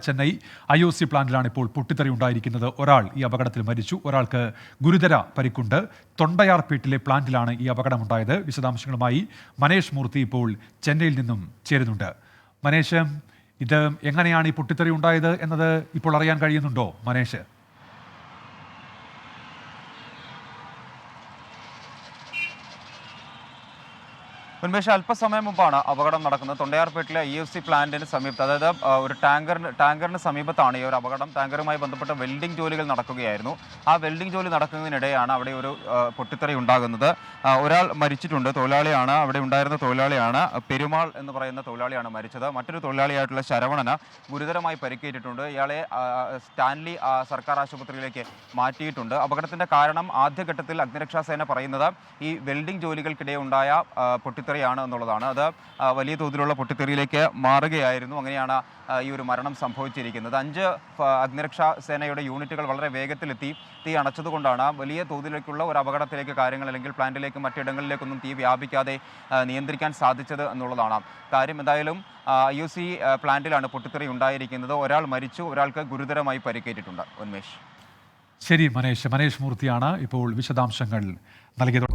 Chennai IOC പ്ലാന്റിലാണ് ഇപ്പോൾ പൊട്ടിത്തെറി ഉണ്ടായിരിക്കുന്നത്. ഒരാൾ ഈ അപകടത്തിൽ മരിച്ചു, ഒരാൾക്ക് ഗുരുതര പരിക്കുണ്ട്. തൊണ്ടയാർപേട്ടിലെ പ്ലാന്റിലാണ് ഈ അപകടമുണ്ടായത്. വിശദാംശങ്ങളുമായി മനേഷ് മൂർത്തി ഇപ്പോൾ ചെന്നൈയിൽ നിന്നും ചേരുന്നുണ്ട്. മനേഷ്, ഇത് എങ്ങനെയാണ് ഈ പൊട്ടിത്തെറി ഉണ്ടായത് എന്നത് ഇപ്പോൾ അറിയാൻ കഴിയുന്നുണ്ടോ മനേഷ്? ഉന്മേഷ്, അല്പസമയം മുമ്പാണ് അപകടം നടക്കുന്നത്. തൊണ്ടയാർപേട്ടിലെ IOC പ്ലാന്റിന് സമീപത്ത്, അതായത് ഒരു ടാങ്കറിന് സമീപത്താണ് ഈ ഒരു അപകടം. ടാങ്കറുമായി ബന്ധപ്പെട്ട വെൽഡിംഗ് ജോലികൾ നടക്കുകയായിരുന്നു. ആ വെൽഡിംഗ് ജോലി നടക്കുന്നതിനിടെയാണ് അവിടെ ഒരു പൊട്ടിത്തെറി ഉണ്ടാകുന്നത്. ഒരാൾ മരിച്ചിട്ടുണ്ട്, തൊഴിലാളിയാണ്. അവിടെ ഉണ്ടായിരുന്ന തൊഴിലാളിയാണ്. പെരുമാൾ എന്ന് പറയുന്ന തൊഴിലാളിയാണ് മരിച്ചത്. മറ്റൊരു തൊഴിലാളിയായിട്ടുള്ള ശരവണന് ഗുരുതരമായി പരിക്കേറ്റിട്ടുണ്ട്. ഇയാളെ സ്റ്റാൻലി സർക്കാർ ആശുപത്രിയിലേക്ക് മാറ്റിയിട്ടുണ്ട്. അപകടത്തിന്റെ കാരണം ആദ്യഘട്ടത്തിൽ അഗ്നിരക്ഷാസേന പറയുന്നത് ഈ വെൽഡിംഗ് ജോലികൾക്കിടെ ഉണ്ടായ പൊട്ടിത്തെറിയാണ് എന്നുള്ളതാണ്. അത് വലിയ തോതിലുള്ള പൊട്ടിത്തെറിയിലേക്ക് മാറുകയായിരുന്നു. അങ്ങനെയാണ് ഈ ഒരു മരണം സംഭവിച്ചിരിക്കുന്നത്. 5 അഗ്നിരക്ഷാ സേനയുടെ യൂണിറ്റുകൾ വളരെ വേഗത്തിലെത്തി തീ അണച്ചതുകൊണ്ടാണ് വലിയ തോതിലേക്കുള്ള ഒരു അപകടത്തിലേക്ക് കാര്യങ്ങൾ, അല്ലെങ്കിൽ പ്ലാന്റിലേക്കും മറ്റിടങ്ങളിലേക്കൊന്നും തീ വ്യാപിക്കാതെ നിയന്ത്രിക്കാൻ സാധിച്ചത് എന്നുള്ളതാണ് കാര്യം. എന്തായാലും IOC പ്ലാന്റിലാണ് പൊട്ടിത്തെറി ഉണ്ടായിരിക്കുന്നത്. ഒരാൾ മരിച്ചു, ഒരാൾക്ക് ഗുരുതരമായി പരിക്കേറ്റിട്ടുണ്ട്. ഉന്മേഷ്. ശരി മനേഷ് മൂർത്തിയാണ് ഇപ്പോൾ വിശദാംശങ്ങൾ നൽകിയത്.